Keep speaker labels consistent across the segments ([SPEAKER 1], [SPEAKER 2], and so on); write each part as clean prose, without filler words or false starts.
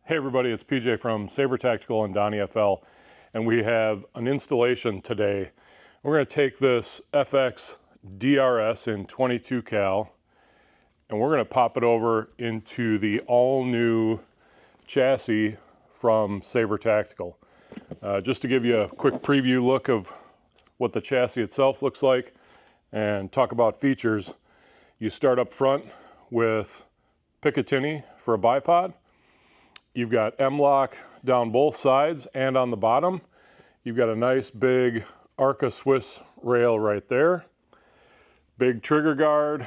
[SPEAKER 1] Hey everybody, it's PJ from Saber Tactical and Donnie FL, and we have an installation today. We're going to take this FX DRS in 22 cal, and we're going to pop it over into the all-new chassis from Saber Tactical. Just to give you a quick preview look of what the chassis itself looks like and talk about features. You start up front with Picatinny for a bipod. You've got M-lock down both sides and on the bottom. You've got a nice big Arca Swiss rail right there. Big trigger guard,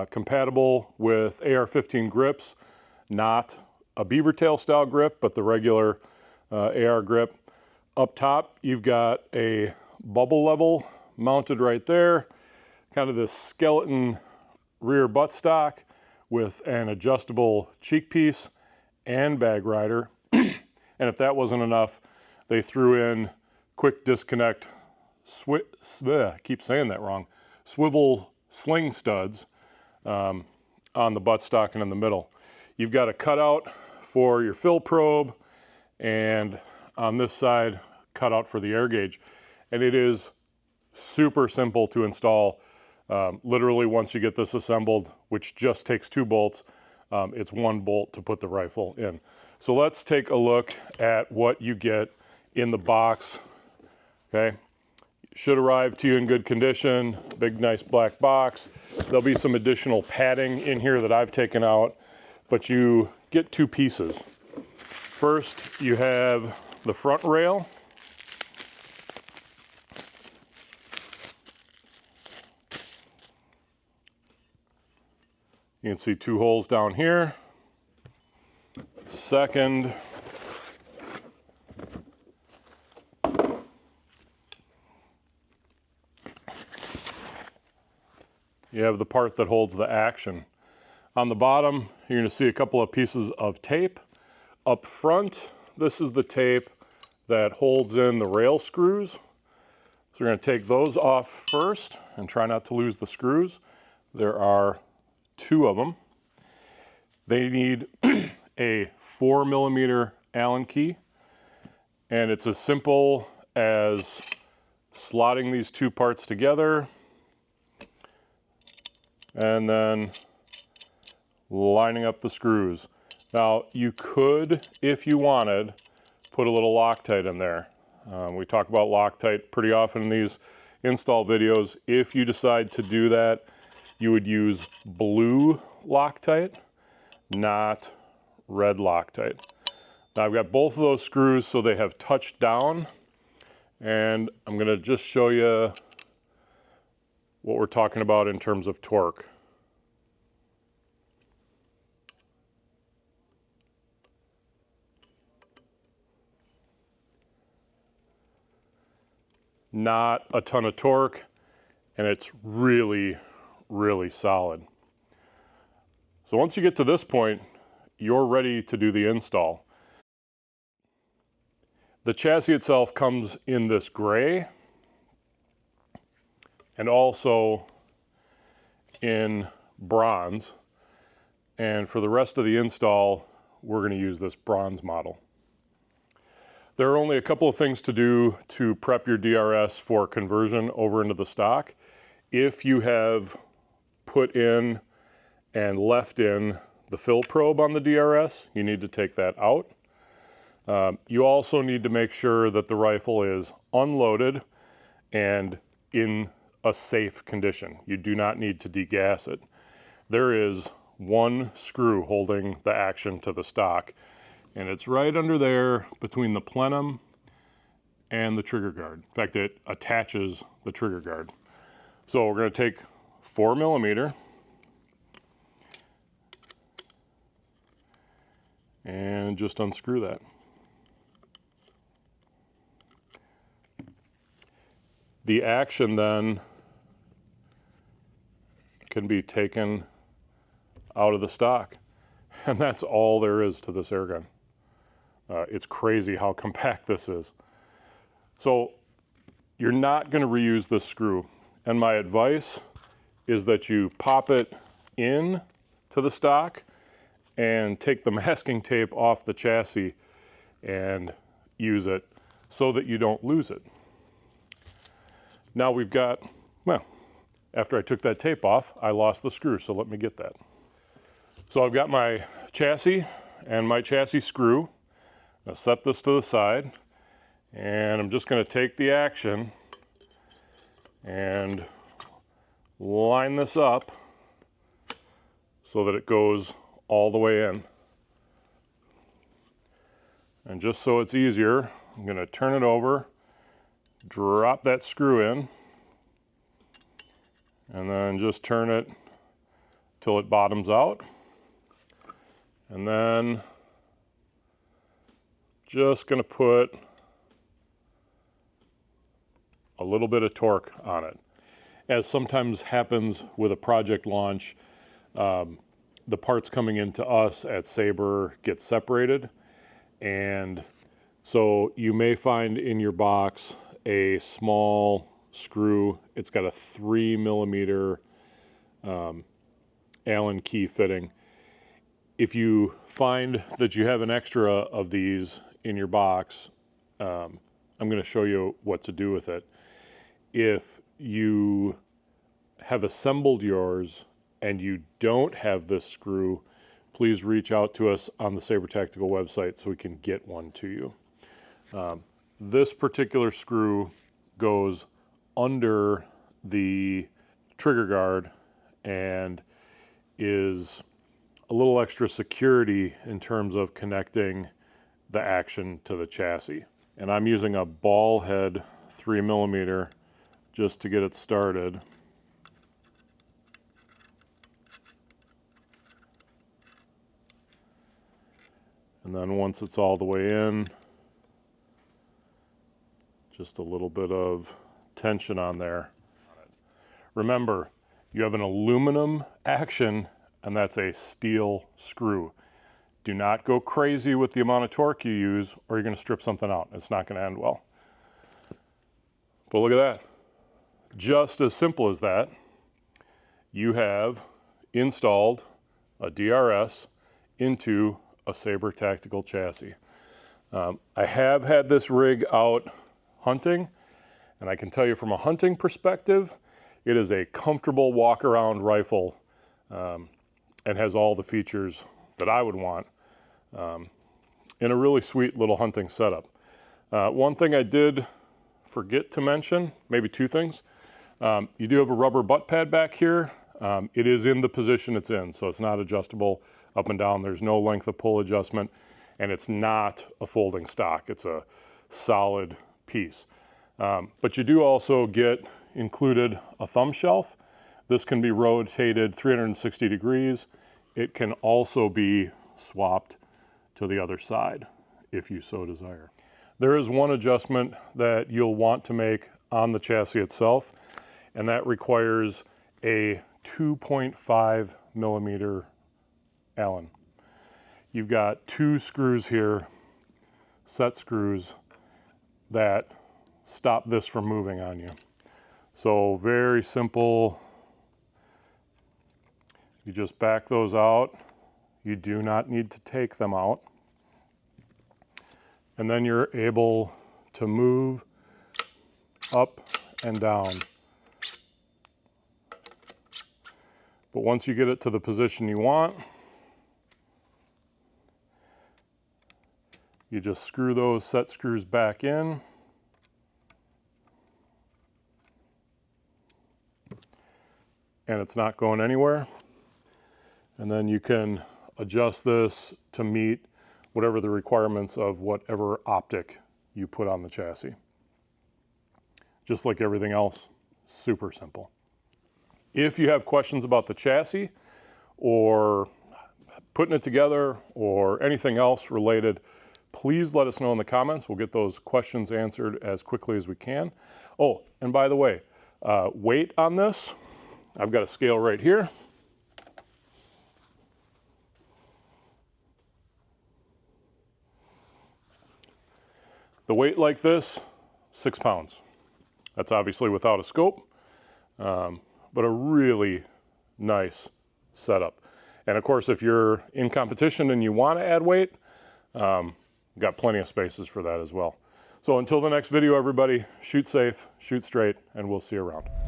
[SPEAKER 1] compatible with AR-15 grips, not a beaver tail style grip, but the regular AR grip. Up top, you've got a bubble level mounted right there, kind of this skeleton rear buttstock with an adjustable cheek piece and bag rider. And if that wasn't enough, they threw in quick disconnect, I keep saying that wrong, swivel sling studs on the buttstock and in the middle. You've got a cutout for your fill probe, and on this side, cutout for the air gauge. And it is super simple to install. Literally, once you get this assembled, which just takes 2 bolts, it's 1 bolt to put the rifle in. So let's take a look at what you get in the box. Okay, should arrive to you in good condition. Big, nice black box. There'll be some additional padding in here that I've taken out, but you get 2 pieces. First, you have the front rail. You can see 2 holes down here. Second, you have the part that holds the action. On the bottom, you're going to see a couple of pieces of tape. Up front, this is the tape that holds in the rail screws. So we're going to take those off first and try not to lose the screws. There are 2 of them. They need a 4mm Allen key, and it's as simple as slotting these 2 parts together and then lining up the screws. Now, you could, if you wanted, put a little Loctite in there. We talk about Loctite pretty often in these install videos. If you decide to do that, you would use blue Loctite, not red Loctite. Now I've got both of those screws so they have touched down, and I'm going to just show you what we're talking about in terms of torque. Not a ton of torque, and it's really solid. So once you get to this point, you're ready to do the install. The chassis itself comes in this gray and also in bronze. And for the rest of the install, we're going to use this bronze model. There are only a couple of things to do to prep your DRS for conversion over into the stock. If you have put in and left in the fill probe on the DRS, you need to take that out. You also need to make sure that the rifle is unloaded and in a safe condition. You do not need to degas it. There is 1 screw holding the action to the stock, and it's right under there between the plenum and the trigger guard. In fact, it attaches the trigger guard. So we're going to take 4mm and just unscrew that. The action then can be taken out of the stock, and that's all there is to this airgun. It's crazy how compact this is. So you're not going to reuse this screw, and my advice is that you pop it in to the stock and take the masking tape off the chassis and use it so that you don't lose it. Now we've got, well, after I took that tape off, I lost the screw, so let me get that. So I've got my chassis and my chassis screw. I'll set this to the side, and I'm just going to take the action and line this up so that it goes all the way in. And just so it's easier, I'm going to turn it over, drop that screw in, and then just turn it till it bottoms out. And then just going to put a little bit of torque on it. As sometimes happens with a project launch, the parts coming into us at Saber get separated, and so you may find in your box a small screw. It's got a 3mm Allen key fitting. If you find that you have an extra of these in your box, I'm going to show you what to do with it. If you have assembled yours and you don't have this screw, please reach out to us on the Saber Tactical website so we can get one to you. This particular screw goes under the trigger guard and is a little extra security in terms of connecting the action to the chassis. And I'm using a ball head 3mm just to get it started. And then once it's all the way in, just a little bit of tension on there. Remember, you have an aluminum action and that's a steel screw. Do not go crazy with the amount of torque you use or you're going to strip something out. It's not going to end well. But look at that. Just as simple as that, you have installed a DRS into a Saber Tactical chassis. I have had this rig out hunting, and I can tell you from a hunting perspective, it is a comfortable walk-around rifle and has all the features that I would want in a really sweet little hunting setup. One thing I did forget to mention, maybe two things. You do have a rubber butt pad back here. It is in the position it's in, so it's not adjustable up and down. There's no length of pull adjustment, and it's not a folding stock. It's a solid piece. But you do also get included a thumb shelf. This can be rotated 360 degrees. It can also be swapped to the other side if you so desire. There is one adjustment that you'll want to make on the chassis itself, and that requires a 2.5mm Allen. You've got two screws here, set screws, that stop this from moving on you. So very simple. You just back those out. You do not need to take them out. And then you're able to move up and down. But once you get it to the position you want, you just screw those set screws back in. And it's not going anywhere. And then you can adjust this to meet whatever the requirements of whatever optic you put on the chassis. Just like everything else, super simple. If you have questions about the chassis or putting it together or anything else related, please let us know in the comments. We'll get those questions answered as quickly as we can. Oh, and by the way, weight on this, I've got a scale right here. The weight like this, 6 pounds. That's obviously without a scope, but a really nice setup. And of course, if you're in competition and you want to add weight, got plenty of spaces for that as well. So until the next video, everybody, shoot safe, shoot straight, and we'll see you around.